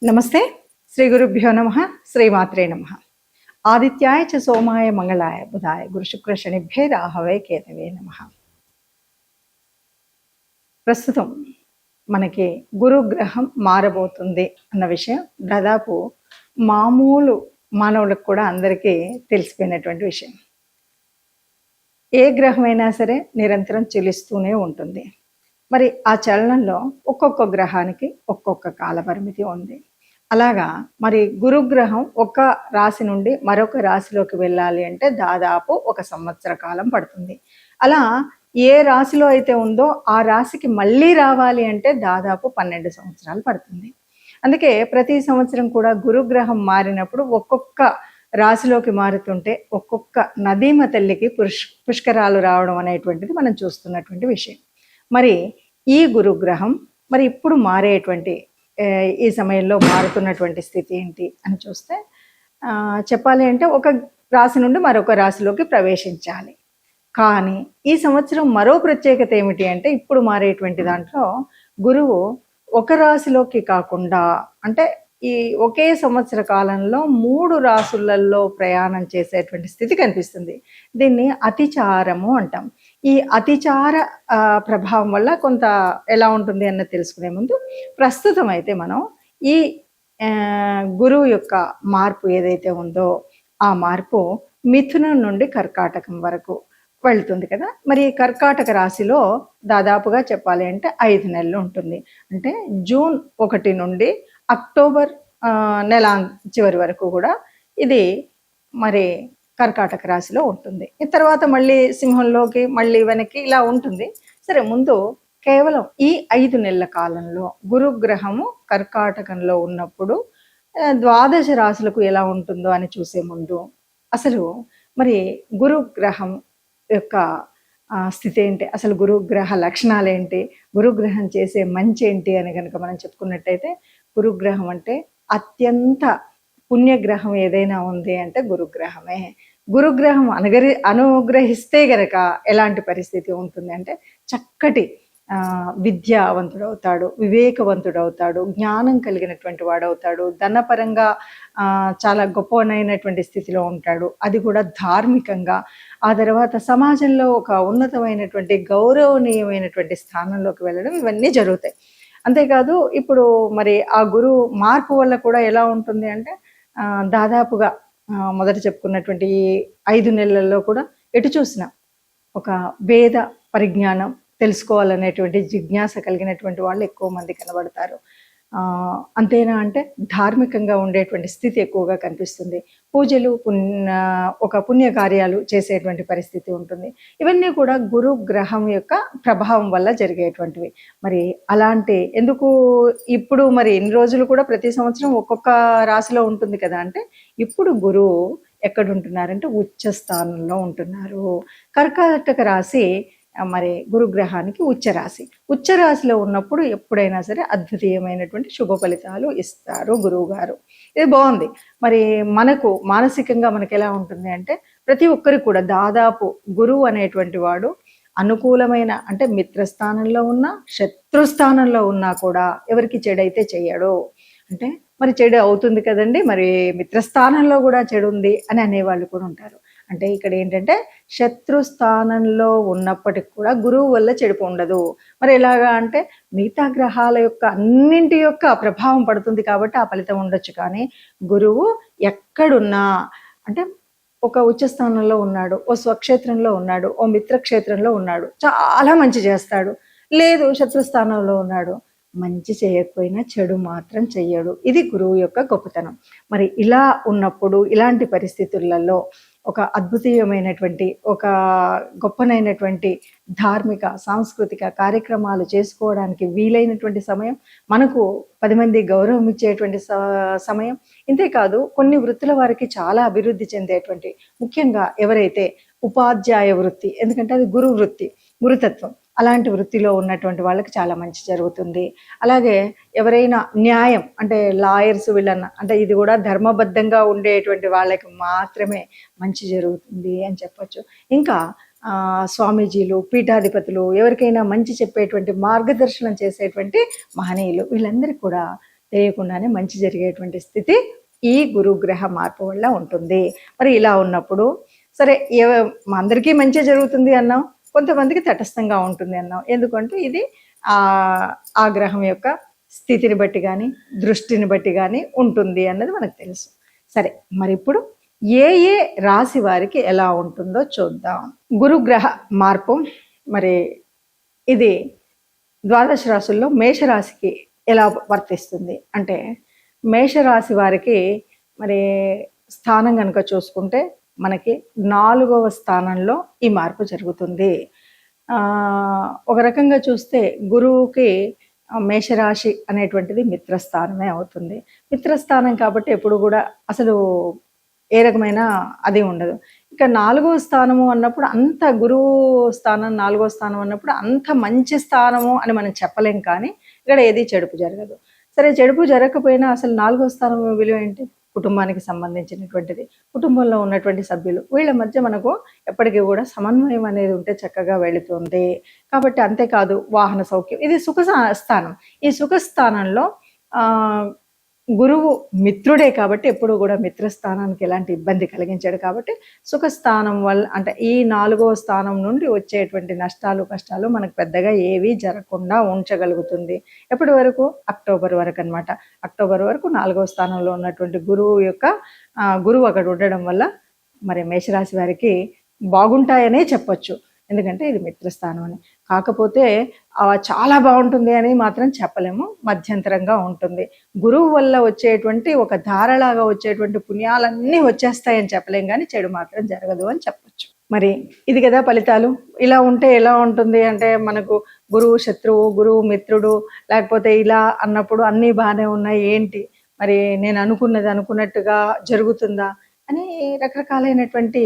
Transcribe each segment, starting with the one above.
నమస్తే. శ్రీ గురుభ్యో నమ. శ్రీమాత్రే నమ. ఆదిత్యాయ చ సోమాయ మంగళాయ బుధాయ గురు శుక్ర శనిభ్యే రాహవే కేతవే నమ. ప్రస్తుతం మనకి గురుగ్రహం మారబోతుంది అన్న విషయం దాదాపు మామూలు మానవులకు కూడా అందరికీ తెలిసిపోయినటువంటి విషయం. ఏ గ్రహమైనా సరే నిరంతరం చెలిస్తూనే ఉంటుంది. మరి ఆ చలనంలో ఒక్కొక్క గ్రహానికి ఒక్కొక్క కాలపరిమితి ఉంది. అలాగా మరి గురుగ్రహం ఒక రాశి నుండి మరొక రాశిలోకి వెళ్ళాలి అంటే దాదాపు 1 సంవత్సర కాలం పడుతుంది. అలా ఏ రాశిలో అయితే ఉందో ఆ రాశికి మళ్ళీ రావాలి అంటే దాదాపు 12 సంవత్సరాలు పడుతుంది. అందుకే ప్రతి సంవత్సరం కూడా గురుగ్రహం మారినప్పుడు ఒక్కొక్క రాశిలోకి మారుతుంటే ఒక్కొక్క నదీమ తల్లికి పుష్కరాలు రావడం అనేటువంటిది మనం చూస్తున్నటువంటి విషయం. మరి ఈ గురుగ్రహం మరి ఇప్పుడు మారేటువంటి ఈ సమయంలో మారుతున్నటువంటి స్థితి ఏంటి అని చూస్తే చెప్పాలి అంటే ఒక రాశి నుండి మరొక రాశిలోకి ప్రవేశించాలి. కానీ ఈ సంవత్సరం మరో ప్రత్యేకత ఏమిటి అంటే ఇప్పుడు మారేటువంటి దాంట్లో గురువు ఒక రాశిలోకి కాకుండా అంటే ఈ ఒకే సంవత్సర కాలంలో 3 రాశులలో ప్రయాణం చేసేటువంటి స్థితి కనిపిస్తుంది. దీన్ని అతిచారము అంటాం. ఈ అతిచార ప్రభావం వల్ల కొంత ఎలా ఉంటుంది అన్నది తెలుసుకునే ముందు ప్రస్తుతం అయితే మనం ఈ గురువు యొక్క మార్పు ఏదైతే ఉందో ఆ మార్పు మిథునం నుండి కర్కాటకం వరకు వెళ్తుంది కదా. మరి కర్కాటక రాశిలో దాదాపుగా చెప్పాలి అంటే 5 నెలలు ఉంటుంది. అంటే జూన్ 1 నుండి అక్టోబర్ నెల చివరి వరకు కూడా ఇది మరి కర్కాటక రాశిలో ఉంటుంది. ఈ తర్వాత మళ్ళీ సింహంలోకి మళ్ళీ వెనక్కి ఇలా ఉంటుంది. సరే, ముందు కేవలం ఈ 5 నెలల కాలంలో గురుగ్రహము కర్కాటకంలో ఉన్నప్పుడు ద్వాదశ రాశులకు ఎలా ఉంటుందో అని చూసే ముందు అసలు మరి గురుగ్రహం యొక్క స్థితి ఏంటి, అసలు గురుగ్రహ లక్షణాలు ఏంటి, గురుగ్రహం చేసే మంచి ఏంటి అని కనుక మనం చెప్పుకున్నట్టయితే గురుగ్రహం అంటే అత్యంత పుణ్యగ్రహం ఏదైనా ఉంది అంటే గురుగ్రహమే. గురుగ్రహం అనుగ్రహిస్తే గనక ఎలాంటి పరిస్థితి ఉంటుంది అంటే చక్కటి విద్యావంతుడవుతాడు, వివేకవంతుడవుతాడు, జ్ఞానం కలిగినటువంటి వాడవుతాడు, ధనపరంగా చాలా గొప్పనైనటువంటి స్థితిలో ఉంటాడు, అది కూడా ధార్మికంగా. ఆ తర్వాత సమాజంలో ఒక ఉన్నతమైనటువంటి గౌరవనీయమైనటువంటి స్థానంలోకి వెళ్ళడం ఇవన్నీ జరుగుతాయి. అంతేకాదు ఇప్పుడు మరి ఆ గురువు మార్పు వల్ల కూడా ఎలా ఉంటుంది అంటే దాదాపుగా మొదట చెప్పుకున్నటువంటి ఈ 5 నెలల్లో కూడా ఎటు చూసినా ఒక వేద పరిజ్ఞానం తెలుసుకోవాలనేటువంటి జిజ్ఞాస కలిగినటువంటి వాళ్ళు ఎక్కువ మంది కనబడతారు. అంతేనా అంటే ధార్మికంగా ఉండేటువంటి స్థితి ఎక్కువగా కనిపిస్తుంది. పూజలు ఒక పుణ్యకార్యాలు చేసేటువంటి పరిస్థితి ఉంటుంది. ఇవన్నీ కూడా గురు గ్రహం యొక్క ప్రభావం వల్ల జరిగేటువంటివి. మరి అలాంటి ఎందుకు ఇప్పుడు మరి ఇన్ని రోజులు కూడా ప్రతి సంవత్సరం ఒక్కొక్క రాశిలో ఉంటుంది కదా అంటే ఇప్పుడు గురువు ఎక్కడుంటున్నారంటే ఉచ్చ స్థానంలో ఉంటున్నారు. కర్కాటక రాశి మరి గురుగ్రహానికి ఉచ్చరాశిలో ఉన్నప్పుడు ఎప్పుడైనా సరే అద్వితీయమైనటువంటి శుభ ఫలితాలు ఇస్తారు గురువు గారు. ఇది బాగుంది. మరి మనకు మానసికంగా మనకి ఎలా ఉంటుంది అంటే ప్రతి ఒక్కరికి కూడా దాదాపు గురువు అనేటువంటి వాడు అనుకూలమైన అంటే మిత్రస్థానంలో ఉన్నా శత్రుస్థానంలో ఉన్నా కూడా ఎవరికి చెడైతే చెయ్యడు. అంటే మరి చెడు అవుతుంది కదండి, మరి మిత్రస్థానంలో కూడా చెడు ఉంది అని అనేవాళ్ళు కూడా ఉంటారు. అంటే ఇక్కడ ఏంటంటే శత్రుస్థానంలో ఉన్నప్పటికి కూడా గురువు వల్ల చెడుపు ఉండదు. మరి ఎలాగా అంటే మిగతా గ్రహాల యొక్క అన్నింటి యొక్క ప్రభావం పడుతుంది కాబట్టి ఆ ఫలితం ఉండొచ్చు. కానీ గురువు ఎక్కడున్నా అంటే ఒక ఉచ్చస్థానంలో ఉన్నాడు, ఓ స్వక్షేత్రంలో ఉన్నాడు, ఓ మిత్రక్షేత్రంలో ఉన్నాడు, చాలా మంచి చేస్తాడు. లేదు శత్రుస్థానంలో ఉన్నాడు, మంచి చేయకపోయినా చెడు మాత్రం చెయ్యడు. ఇది గురువు యొక్క గొప్పతనం. మరి ఇలా ఉన్నప్పుడు ఇలాంటి పరిస్థితులలో ఒక అద్భుతీయమైనటువంటి ఒక గొప్పనైనటువంటి ధార్మిక సాంస్కృతిక కార్యక్రమాలు చేసుకోవడానికి వీలైనటువంటి సమయం, మనకు 10 మంది గౌరవం ఇచ్చేటువంటి సమయం. ఇంతేకాదు కొన్ని వృత్తుల వారికి చాలా అభివృద్ధి చెందేటువంటి, ముఖ్యంగా ఎవరైతే ఉపాధ్యాయ వృత్తి, ఎందుకంటే అది గురు వృత్తి, గురుతత్వం, అలాంటి వృత్తిలో ఉన్నటువంటి వాళ్ళకి చాలా మంచి జరుగుతుంది. అలాగే ఎవరైనా న్యాయం అంటే లాయర్స్ వీళ్ళన్న అంటే ఇది కూడా ధర్మబద్ధంగా ఉండేటువంటి వాళ్ళకి మాత్రమే మంచి జరుగుతుంది అని చెప్పచ్చు. ఇంకా స్వామీజీలు, పీఠాధిపతులు, ఎవరికైనా మంచి చెప్పేటువంటి మార్గదర్శనం చేసేటువంటి మహనీయులు, వీళ్ళందరికీ కూడా తెలియకుండానే మంచి జరిగేటువంటి స్థితి ఈ గురుగ్రహ మార్పు వల్ల ఉంటుంది. మరి ఇలా ఉన్నప్పుడు సరే అందరికీ మంచి జరుగుతుంది అన్నాం, కొంతమందికి తటస్థంగా ఉంటుంది అన్నాం. ఎందుకంటే ఇది ఆ గ్రహం యొక్క స్థితిని బట్టి కానీ దృష్టిని బట్టి కానీ ఉంటుంది అన్నది మనకు తెలుసు. సరే, మరి ఇప్పుడు ఏ ఏ రాశి వారికి ఎలా ఉంటుందో చూద్దాం. గురుగ్రహ మార్పు మరి ఇది ద్వాదశ రాశుల్లో మేషరాశికి ఎలా వర్తిస్తుంది అంటే, మేషరాశి వారికి మరి స్థానం కనుక చూసుకుంటే మనకి 4వ స్థానంలో ఈ మార్పు జరుగుతుంది. ఒక రకంగా చూస్తే గురువుకి మేషరాశి అనేటువంటిది మిత్రస్థానమే అవుతుంది. మిత్రస్థానం కాబట్టి ఎప్పుడు కూడా అసలు ఏ రకమైన అది ఉండదు. ఇక 4వ స్థానము అన్నప్పుడు అంత గురువు స్థానం 4వ స్థానం అన్నప్పుడు అంత మంచి స్థానము అని మనం చెప్పలేం, కానీ ఇక్కడ ఏది చెడుపు జరగదు. సరే, చెడుపు జరగకపోయినా అసలు 4వ స్థానం విలువ ఏంటి? కుటుంబానికి సంబంధించినటువంటిది. కుటుంబంలో ఉన్నటువంటి సభ్యులు వీళ్ళ మధ్య మనకు ఎప్పటికీ కూడా సమన్వయం అనేది ఉంటే చక్కగా వెళుతుంది. కాబట్టి అంతేకాదు వాహన సౌఖ్యం, ఇది సుఖ స్థానం. ఈ సుఖ స్థానంలో గురువు మిత్రుడే కాబట్టి ఎప్పుడు కూడా మిత్రస్థానానికి ఎలాంటి ఇబ్బంది కలిగించాడు. కాబట్టి సుఖస్థానం వల్ల అంటే ఈ 4వ స్థానం నుండి వచ్చేటువంటి నష్టాలు కష్టాలు మనకు పెద్దగా ఏవి జరగకుండా ఉంచగలుగుతుంది. ఎప్పటి వరకు? అక్టోబర్ వరకు అనమాట. అక్టోబర్ వరకు 4వ స్థానంలో ఉన్నటువంటి గురువు అక్కడ ఉండడం వల్ల మరి మేషరాశి వారికి బాగుంటాయనే చెప్పొచ్చు. ఎందుకంటే ఇది మిత్రస్థానం అని. కాకపోతే చాలా బాగుంటుంది అని మాత్రం చెప్పలేము, మధ్యంతరంగా ఉంటుంది. గురువు వల్ల వచ్చేటువంటి ఒక ధారలాగా వచ్చేటువంటి పుణ్యాలన్నీ వచ్చేస్తాయని చెప్పలేం, కానీ చెడు మాత్రం జరగదు అని చెప్పొచ్చు. మరి ఇది కదా ఫలితాలు. ఇలా ఉంటే ఎలా ఉంటుంది అంటే, మనకు గురువు శత్రువు, గురువు మిత్రుడు, లేకపోతే ఇలా అన్నప్పుడు అన్నీ బాగానే ఉన్నాయి, ఏంటి మరి నేను అనుకున్నది అనుకున్నట్టుగా జరుగుతుందా అని రకరకాలైనటువంటి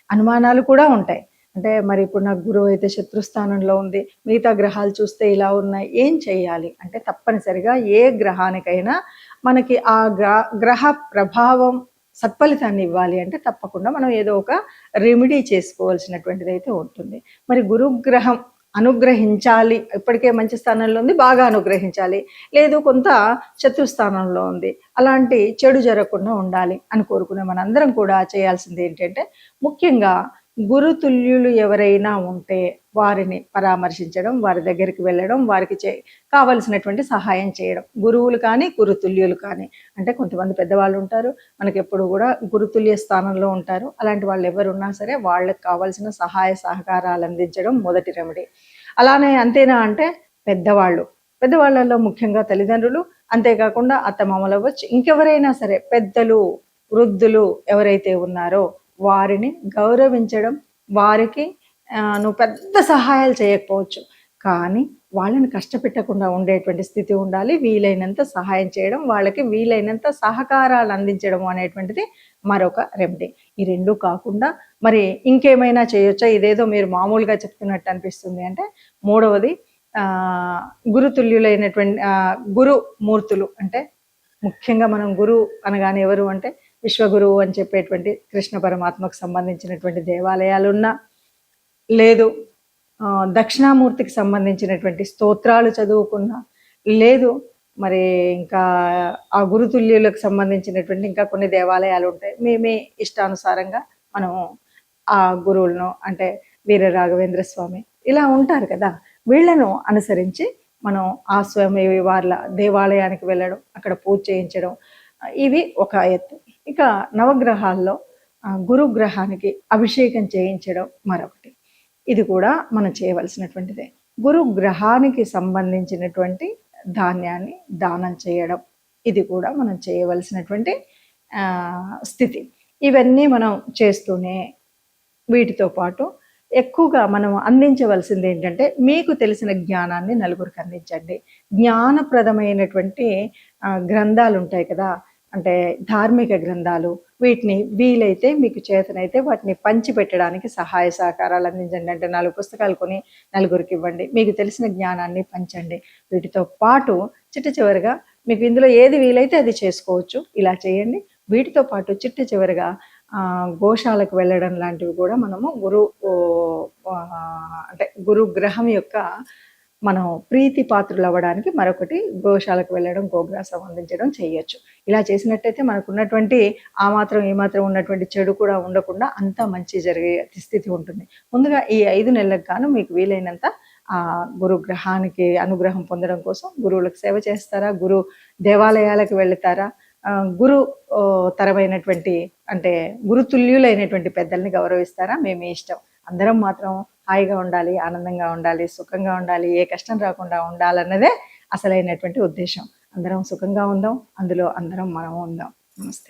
అనుమానాలు కూడా ఉంటాయి. అంటే మరి ఇప్పుడు నాకు గురువు అయితే శత్రుస్థానంలో ఉంది, మిగతా గ్రహాలు చూస్తే ఇలా ఉన్నాయి, ఏం చేయాలి అంటే తప్పనిసరిగా ఏ గ్రహానికైనా మనకి ఆ గ్రహ ప్రభావం సత్ఫలితాన్ని ఇవ్వాలి అంటే తప్పకుండా మనం ఏదో ఒక రెమెడీ చేసుకోవాల్సినటువంటిది అయితే ఉంటుంది. మరి గురుగ్రహం అనుగ్రహించాలి, ఇప్పటికే మంచి స్థానంలో ఉంది, బాగా అనుగ్రహించాలి, లేదు కొంత శత్రుస్థానంలో ఉంది, అలాంటి చెడు జరగకుండా ఉండాలి అని కోరుకునే మనందరం కూడా చేయాల్సింది ఏంటంటే, ముఖ్యంగా గురుతుల్యులు ఎవరైనా ఉంటే వారిని పరామర్శించడం, వారి దగ్గరికి వెళ్ళడం, వారికి కావలసినటువంటి సహాయం చేయడం. గురువులు కానీ గురుతుల్యులు కానీ అంటే కొంతమంది పెద్దవాళ్ళు ఉంటారు, మనకి ఎప్పుడు కూడా గురుతుల్య స్థానంలో ఉంటారు. అలాంటి వాళ్ళు ఎవరున్నా సరే వాళ్ళకి కావాల్సిన సహాయ సహకారాలు అందించడం మొదటి రెమెడీ. అలానే అంతేనా అంటే పెద్దవాళ్ళలో ముఖ్యంగా తల్లిదండ్రులు, అంతేకాకుండా అత్తమామలు అవ్వచ్చు, ఇంకెవరైనా సరే పెద్దలు వృద్ధులు ఎవరైతే ఉన్నారో వారిని గౌరవించడం. వారికి నువ్వు పెద్ద సహాయాలు చేయకపోవచ్చు, కానీ వాళ్ళని కష్టపెట్టకుండా ఉండేటువంటి స్థితి ఉండాలి. వీలైనంత సహాయం చేయడం, వాళ్ళకి వీలైనంత సహకారాలు అందించడం అనేటువంటిది మరొక రెమెడీ. ఈ రెండు కాకుండా మరి ఇంకేమైనా చేయొచ్చా? ఇదేదో మీరు మామూలుగా చెప్తున్నట్టు అనిపిస్తుంది అంటే, మూడవది గురుతుల్యులైనటువంటి గురుమూర్తులు అంటే, ముఖ్యంగా మనం గురువు అనగానే ఎవరు అంటే విశ్వగురువు అని చెప్పేటువంటి కృష్ణ పరమాత్మకు సంబంధించినటువంటి దేవాలయాలున్నా, లేదు దక్షిణామూర్తికి సంబంధించినటువంటి స్తోత్రాలు చదువుకున్నా, లేదు మరి ఇంకా ఆ గురుతుల్యులకు సంబంధించినటువంటి ఇంకా కొన్ని దేవాలయాలు ఉంటాయి. మీ ఇష్టానుసారంగా మనం ఆ గురువులను అంటే వీర రాఘవేంద్ర స్వామి ఇలా ఉంటారు కదా, వీళ్లను అనుసరించి మనం ఆ స్వామి వార్ల దేవాలయానికి వెళ్ళడం, అక్కడ పూజ చేయించడం, ఇవి ఒక ఎత్తు. ఇక నవగ్రహాల్లో గురుగ్రహానికి అభిషేకం చేయించడం మరొకటి. ఇది కూడా మనం చేయవలసినటువంటిదే. గురుగ్రహానికి సంబంధించినటువంటి ధాన్యాన్ని దానం చేయడం, ఇది కూడా మనం చేయవలసినటువంటి స్థితి. ఇవన్నీ మనం చేస్తూనే వీటితో పాటు ఎక్కువగా మనం అందించవలసింది ఏంటంటే, మీకు తెలిసిన జ్ఞానాన్ని నలుగురికి అందించండి. జ్ఞానప్రదమైనటువంటి గ్రంథాలు ఉంటాయి కదా, అంటే ధార్మిక గ్రంథాలు, వీటిని వీలైతే మీకు చేతనైతే వాటిని పంచిపెట్టడానికి సహాయ సహకారాలు అందించండి. అంటే 4 పుస్తకాలు కొని నలుగురికి ఇవ్వండి, మీకు తెలిసిన జ్ఞానాన్ని పంచండి. వీటితో పాటు చిట్ట చివరిగా మీకు ఇందులో ఏది వీలైతే అది చేసుకోవచ్చు, ఇలా చేయండి. వీటితో పాటు చిట్ట చివరిగా గోశాలకు వెళ్ళడం లాంటివి కూడా మనము గురుగ్రహం యొక్క మనం ప్రీతి పాత్రులు అవ్వడానికి మరొకటి గోశాలకు వెళ్ళడం, గోగ్రాసం అందించడం చేయొచ్చు. ఇలా చేసినట్టయితే మనకున్నటువంటి ఆ మాత్రం, ఈ మాత్రం ఉన్నటువంటి చెడు కూడా ఉండకుండా అంతా మంచి జరిగే స్థితి ఉంటుంది. ముందుగా ఈ 5 నెలలకు గాను మీకు వీలైనంత గురుగ్రహానికి అనుగ్రహం పొందడం కోసం గురువులకు సేవ చేస్తారా? గురు దేవాలయాలకు వెళతారా? గురు తరమైనటువంటి అంటే గురుతుల్యులైనటువంటి పెద్దల్ని గౌరవిస్తారా? మీ మీ ఇష్టం. అందరం మాత్రం హాయిగా ఉండాలి, ఆనందంగా ఉండాలి, సుఖంగా ఉండాలి, ఏ కష్టం రాకుండా ఉండాలన్నదే అసలైనటువంటి ఉద్దేశం. అందరం సుఖంగా ఉందాం, అందులో అందరం మనం ఉందాం. నమస్తే.